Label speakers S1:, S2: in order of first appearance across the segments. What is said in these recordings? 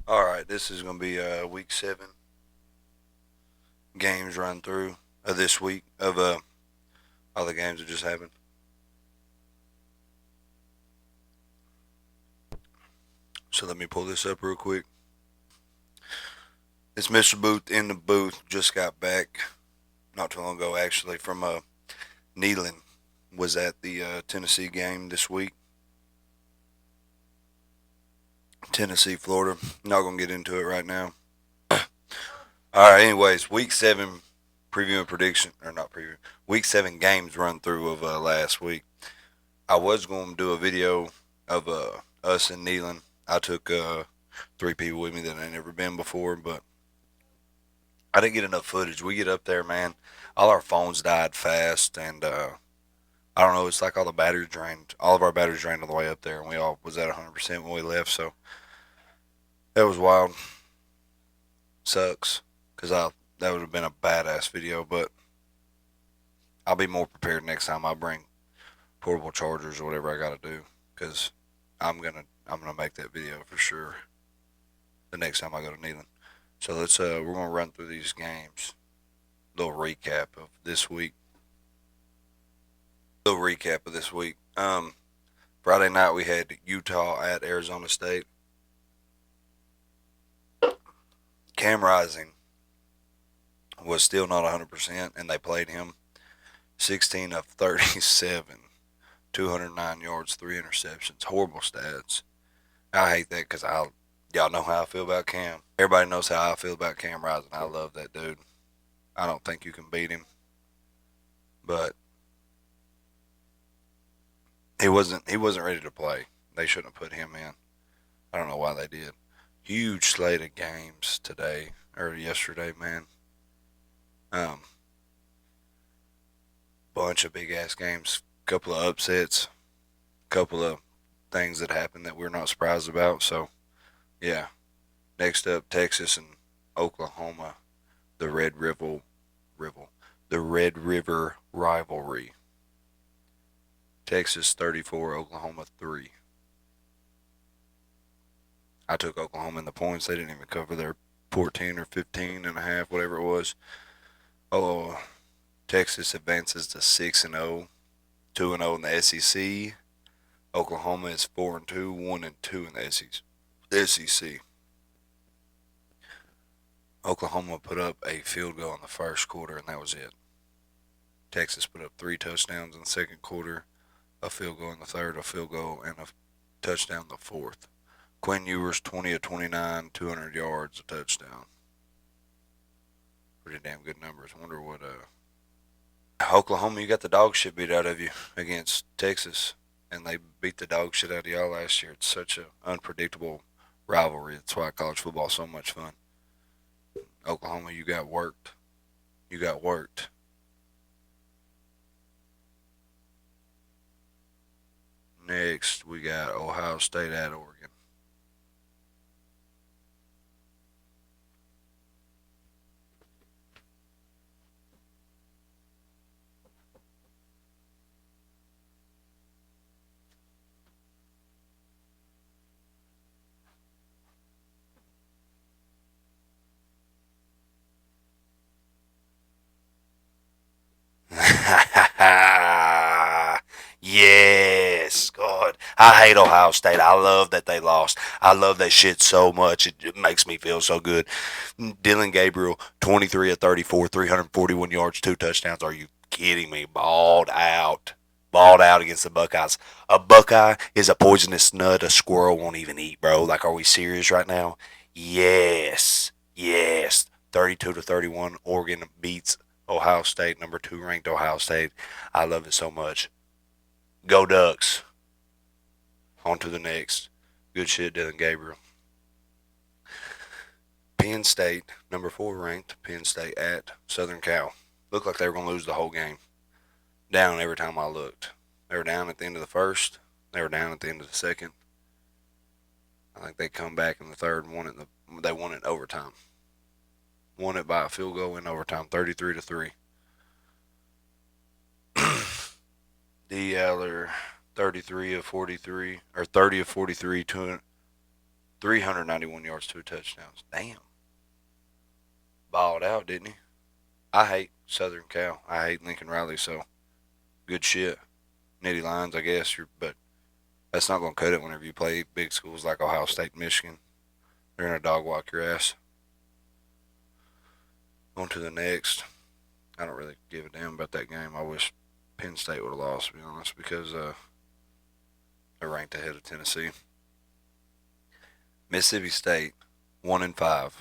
S1: All right, this is going to be week 7 games run through of this week of all the games that just happened. So let me pull this up real quick. It's Mr. Booth in the booth. Just got back not too long ago, actually, from Neyland. Was at the Tennessee game this week. Tennessee, Florida. Not going to get into it right now. All right, anyways, week 7 preview and prediction, or not preview, week 7 games run through of last week. I was going to do a video of us in Neyland. I took 3 people with me that I never been before, but I didn't get enough footage. We get up there, man. All our phones died fast, and I don't know. It's like all the batteries drained. All of our batteries drained on the way up there, and we all was at 100% when we left. So that was wild. Sucks, cause that would have been a badass video, but I'll be more prepared next time. I bring portable chargers or whatever I got to do, cause I'm gonna make that video for sure the next time I go to Neyland. So we're gonna run through these games. Little recap of this week. Little recap of this week. Friday night we had Utah at Arizona State. Cam Rising was still not 100%, and they played him 16 of 37, 209 yards, 3 interceptions. Horrible stats. I hate that because y'all know how I feel about Cam. Everybody knows how I feel about Cam Rising. I love that dude. I don't think you can beat him, but he wasn't ready to play. They shouldn't have put him in. I don't know why they did. Huge slate of games today or yesterday, man. Um, Bunch of big ass games. Couple of upsets. Couple of things that happened that we're not surprised about. So yeah. Next up, Texas and Oklahoma, the the Red River rivalry. Texas 34, Oklahoma 3. I took Oklahoma in the points. They didn't even cover their 14 or 15 and a half, whatever it was. Oh, Texas advances to 6 and 0, 2 and 0 in the SEC. Oklahoma is 4 and 2, 1 and 2 in the SEC. Oklahoma put up a field goal in the first quarter, and that was it. Texas put up 3 touchdowns in the second quarter, a field goal in the third, a field goal, and a touchdown in the fourth. Quinn Ewers 20 of 29, 200 yards, a touchdown. Pretty damn good numbers. Wonder what Oklahoma, you got the dog shit beat out of you against Texas, and they beat the dog shit out of y'all last year. It's such an unpredictable rivalry. That's why college football is so much fun. Oklahoma, you got worked. You got worked. Next, we got Ohio State at Oregon. Yes, God. I hate Ohio State. I love that they lost. I love that shit so much. It makes me feel so good. Dylan Gabriel, 23 of 34, 341 yards, 2 touchdowns. Are you kidding me? Balled out. Balled out against the Buckeyes. A Buckeye is a poisonous nut a squirrel won't even eat, bro. Like, are we serious right now? Yes. Yes. 32 to 31. Oregon beats Ohio State, number 2 ranked Ohio State. I love it so much. Go Ducks. On to the next. Good shit, Dylan Gabriel. Penn State, number 4 ranked. Penn State at Southern Cal. Looked like they were going to lose the whole game. Down every time I looked. They were down at the end of the first. They were down at the end of the second. I think they come back in the third and they won it in overtime. Won it by a field goal in overtime, 33 to 3. D. Aller, 33 of 43, or 30 of 43, 391 yards, 2 touchdowns. Damn. Balled out, didn't he? I hate Southern Cal. I hate Lincoln Riley, so good shit. Nitty lines, I guess, but that's not going to cut it whenever you play big schools like Ohio State and Michigan. They're going to dog walk your ass. On to the next. I don't really give a damn about that game. I wish Penn State would have lost, to be honest, because they're ranked ahead of Tennessee. Mississippi State, 1-5,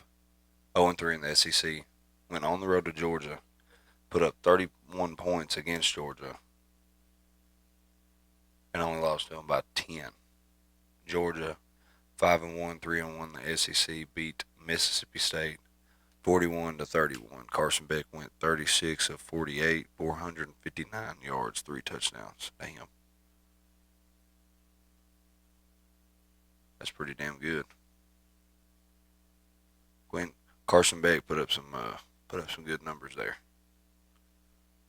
S1: 0-3 in the SEC, went on the road to Georgia, put up 31 points against Georgia, and only lost to them by 10. Georgia, 5-1, 3-1 in the SEC, beat Mississippi State 41-31. Carson Beck went 36 of 48, 459 yards, 3 touchdowns. Damn. That's pretty damn good. Carson Beck put up some good numbers there.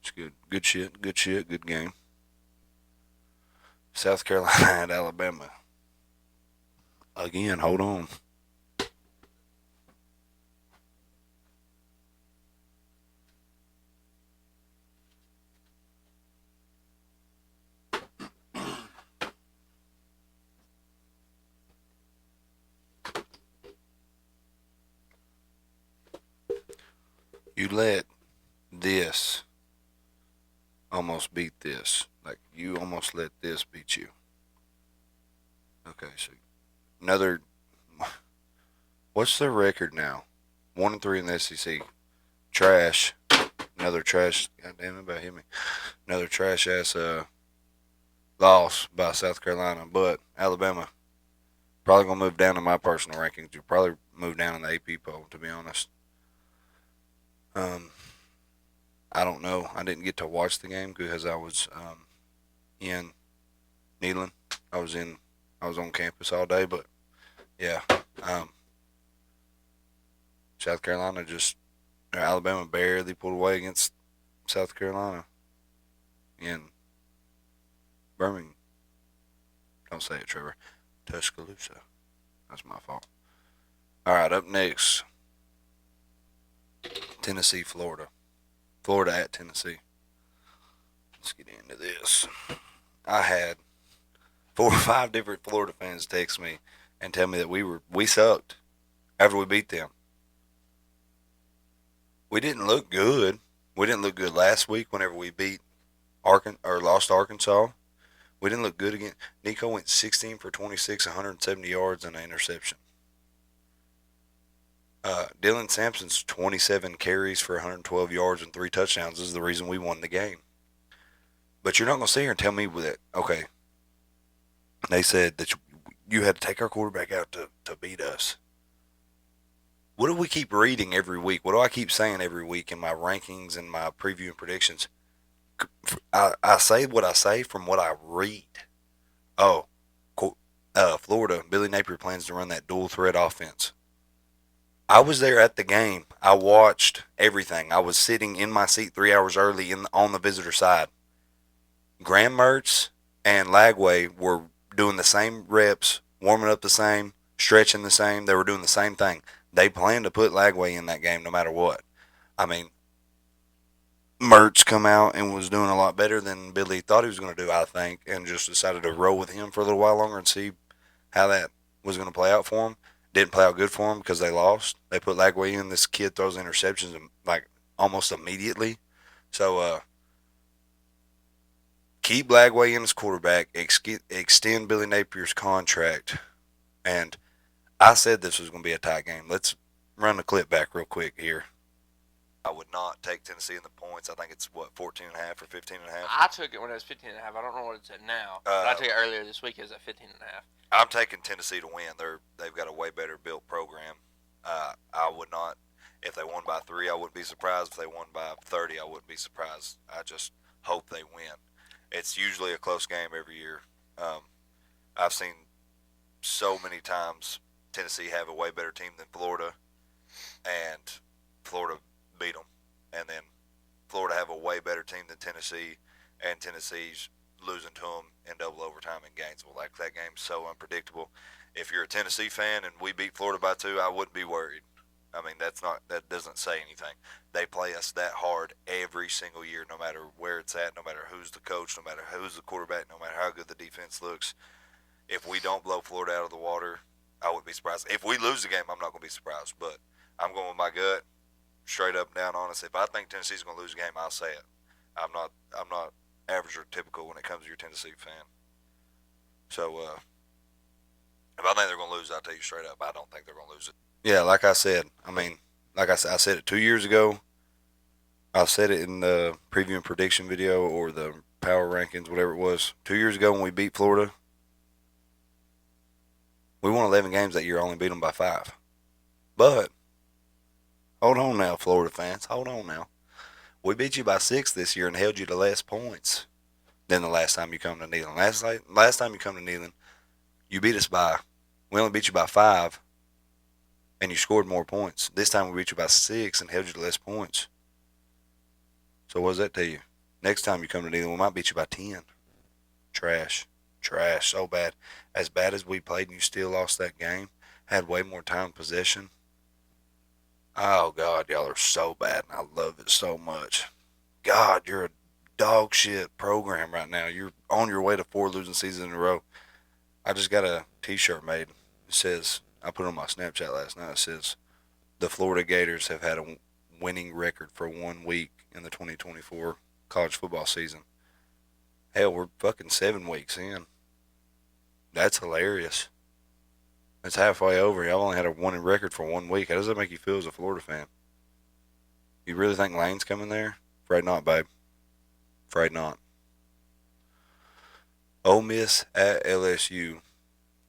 S1: It's good. Good shit. Good shit. Good game. South Carolina and Alabama. Again, hold on. You let this almost beat this. Like, you almost let this beat you. Okay, so another. What's their record now? 1-3 in the SEC. Trash. Another trash. God damn it, about hit me. Another trash ass loss by South Carolina. But Alabama probably gonna move down in my personal rankings. You'll probably move down in the AP poll, to be honest. Um, I don't know. I didn't get to watch the game because I was in Neyland. I was on campus all day, but yeah. South Carolina Alabama barely pulled away against South Carolina in Birmingham. Don't say it, Trevor. Tuscaloosa. That's my fault. All right, up next, Tennessee, Florida. Florida at Tennessee. Let's get into this. I had 4 or 5 different Florida fans text me and tell me that we sucked after we beat them. We didn't look good. We didn't look good last week whenever we beat lost Arkansas. We didn't look good again. Nico went 16 for 26, 170 yards and an interception. Dylan Sampson's 27 carries for 112 yards and 3 touchdowns is the reason we won the game. But you're not going to sit here and tell me that, okay, they said that you had to take our quarterback out to beat us. What do we keep reading every week? What do I keep saying every week in my rankings and my preview and predictions? I say what I say from what I read. Oh, Florida, Billy Napier plans to run that dual threat offense. I was there at the game. I watched everything. I was sitting in my seat 3 hours early on the visitor side. Graham Mertz and Lagway were doing the same reps, warming up the same, stretching the same. They were doing the same thing. They planned to put Lagway in that game no matter what. I mean, Mertz come out and was doing a lot better than Billy thought he was going to do, I think, and just decided to roll with him for a little while longer and see how that was going to play out for him. Didn't play out good for him because they lost. They put Lagway in. This kid throws interceptions like almost immediately. So keep Lagway in as quarterback. Extend Billy Napier's contract. And I said this was going to be a tight game. Let's run the clip back real quick here. I would not take Tennessee in the points. I think it's, 14.5 or 15.5?
S2: I took it when it was 15.5. I don't know what it's at now. But I took it earlier this week. It was at 15.5.
S1: I'm taking Tennessee to win. They've got a way better built program. I would not, if they won by 3, I wouldn't be surprised. If they won by 30, I wouldn't be surprised. I just hope they win. It's usually a close game every year. I've seen so many times Tennessee have a way better team than Florida, and Florida beat them. And then Florida have a way better team than Tennessee, and Tennessee's losing to them in double overtime in Gainesville. Like, that game's so unpredictable. If you're a Tennessee fan and we beat Florida by 2, I wouldn't be worried. I mean, that doesn't say anything. They play us that hard every single year, no matter where it's at, no matter who's the coach, no matter who's the quarterback, no matter how good the defense looks. If we don't blow Florida out of the water, I wouldn't be surprised. If we lose the game, I'm not going to be surprised. But I'm going with my gut, straight up and down, honest. If I think Tennessee's going to lose a game, I'll say it. I'm not average or typical when it comes to your Tennessee fan. So if I think they're going to lose, I'll tell you straight up, I don't think they're going to lose it. Yeah, like I said, I said it 2 years ago. I said it in the preview and prediction video or the power rankings, whatever it was. 2 years ago when we beat Florida, we won 11 games that year, only beat them by 5. But, hold on now, Florida fans. Hold on now. We beat you by 6 this year and held you to less points than the last time you come to Neyland. Last time you come to Neyland, we only beat you by 5, and you scored more points. This time we beat you by 6 and held you to less points. So what does that tell you? Next time you come to Neyland, we might beat you by 10. Trash, so bad. As bad as we played and you still lost that game, had way more time possession. Oh, God, y'all are so bad, and I love it so much. God, you're a dog shit program right now. You're on your way to 4 losing seasons in a row. I just got a t-shirt made. It says, I put it on my Snapchat last night. It says, the Florida Gators have had a winning record for 1 week in the 2024 college football season. Hell, we're fucking 7 weeks in. That's hilarious. It's halfway over. Y'all only had a winning record for 1 week. How does that make you feel as a Florida fan? You really think Lane's coming there? Afraid not, babe. Afraid not. Ole Miss at LSU,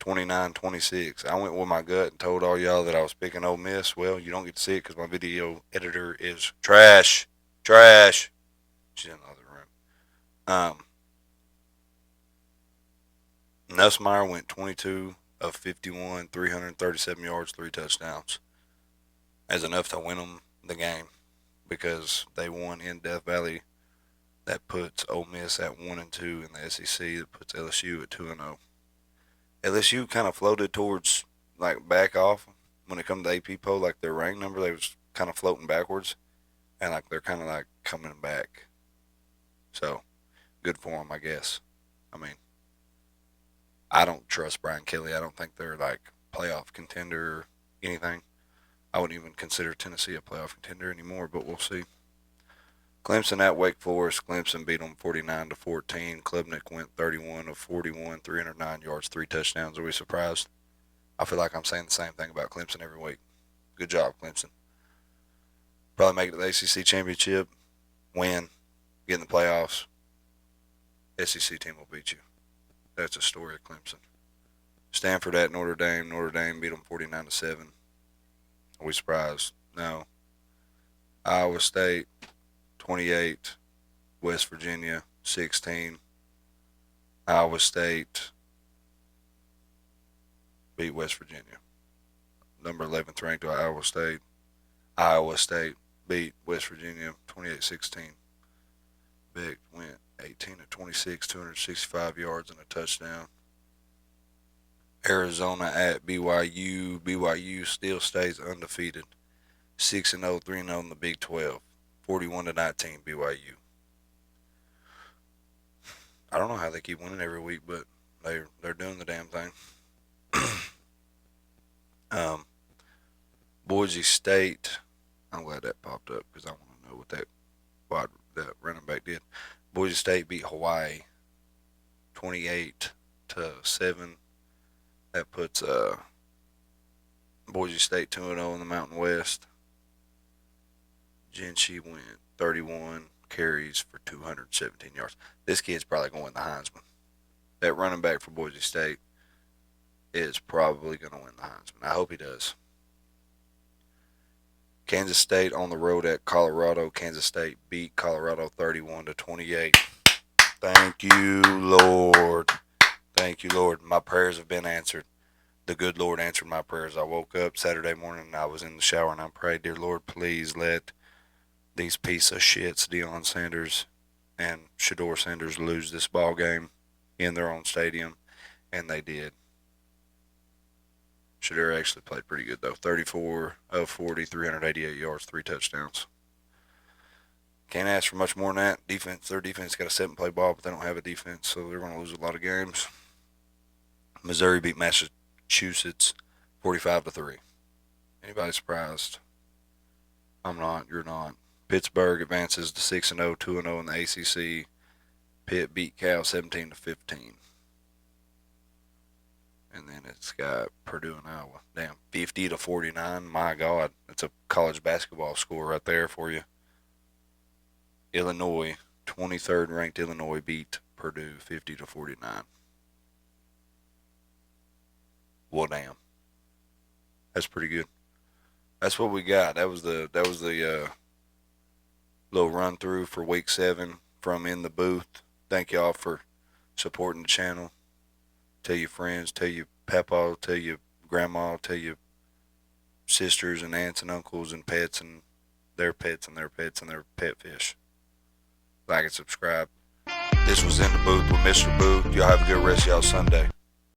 S1: 29-26. I went with my gut and told all y'all that I was picking Ole Miss. Well, you don't get to see it because my video editor is trash. Trash. She's in the other room. Nussmeier went 22 of 51, 337 yards, 3 touchdowns. That's enough to win them the game because they won in Death Valley. That puts Ole Miss at 1-2 in the SEC. That puts LSU at 2-0. LSU kind of floated towards like back off when it comes to AP poll, like their rank number. They was kind of floating backwards, and like they're kind of like coming back. So good for them, I guess. I mean, I don't trust Brian Kelly. I don't think they're like playoff contender or anything. I wouldn't even consider Tennessee a playoff contender anymore, but we'll see. Clemson at Wake Forest. Clemson beat them 49-14. Klubnik went 31 of 41, 309 yards, 3 touchdowns. Are we surprised? I feel like I'm saying the same thing about Clemson every week. Good job, Clemson. Probably make it to the ACC championship, win, get in the playoffs. SEC team will beat you. That's a story of Clemson. Stanford at Notre Dame. Notre Dame beat them 49-7. Are we surprised? No. Iowa State 28. West Virginia 16. Iowa State beat West Virginia. Number 11th ranked Iowa State. Iowa State beat West Virginia 28-16. Beck went 18-26, 265 yards and a touchdown. Arizona at BYU. BYU still stays undefeated. 6-0, 3-0 in the Big 12. 41-19 BYU. I don't know how they keep winning every week, but they're doing the damn thing. Boise State. I'm glad that popped up because I want to know what that running back did. Boise State beat Hawaii 28-7. That puts Boise State 2-0 in the Mountain West. Genshi went 31 carries for 217 yards. This kid's probably going to win the Heisman. That running back for Boise State is probably going to win the Heisman. I hope he does. Kansas State on the road at Colorado. Kansas State beat Colorado 31-28. Thank you, Lord. Thank you, Lord. My prayers have been answered. The good Lord answered my prayers. I woke up Saturday morning and I was in the shower and I prayed, dear Lord, please let these piece of shits, Deion Sanders and Shedeur Sanders, lose this ball game in their own stadium. And they did. Shedeur actually played pretty good, though. 34 of 40, 388 yards, 3 touchdowns. Can't ask for much more than that. Defense, their defense got a 7-play ball, but they don't have a defense, so they're going to lose a lot of games. Missouri beat Massachusetts 45-3. Anybody surprised? I'm not. You're not. Pittsburgh advances to 6-0, 2-0 in the ACC. Pitt beat Cal 17-15. And then it's got Purdue and Iowa. Damn, 50-49. My God, that's a college basketball score right there for you. Illinois, 23rd ranked Illinois beat Purdue 50-49. Well, damn, that's pretty good. That's what we got. That was the little run through for week 7 from In the Booth. Thank y'all for supporting the channel. Tell your friends, tell your papa, tell your grandma, tell your sisters and aunts and uncles and pets and their pets and their pets and their pet fish. Like and subscribe. This was In the Booth with Mr. Booth. Y'all have a good rest of y'all Sunday.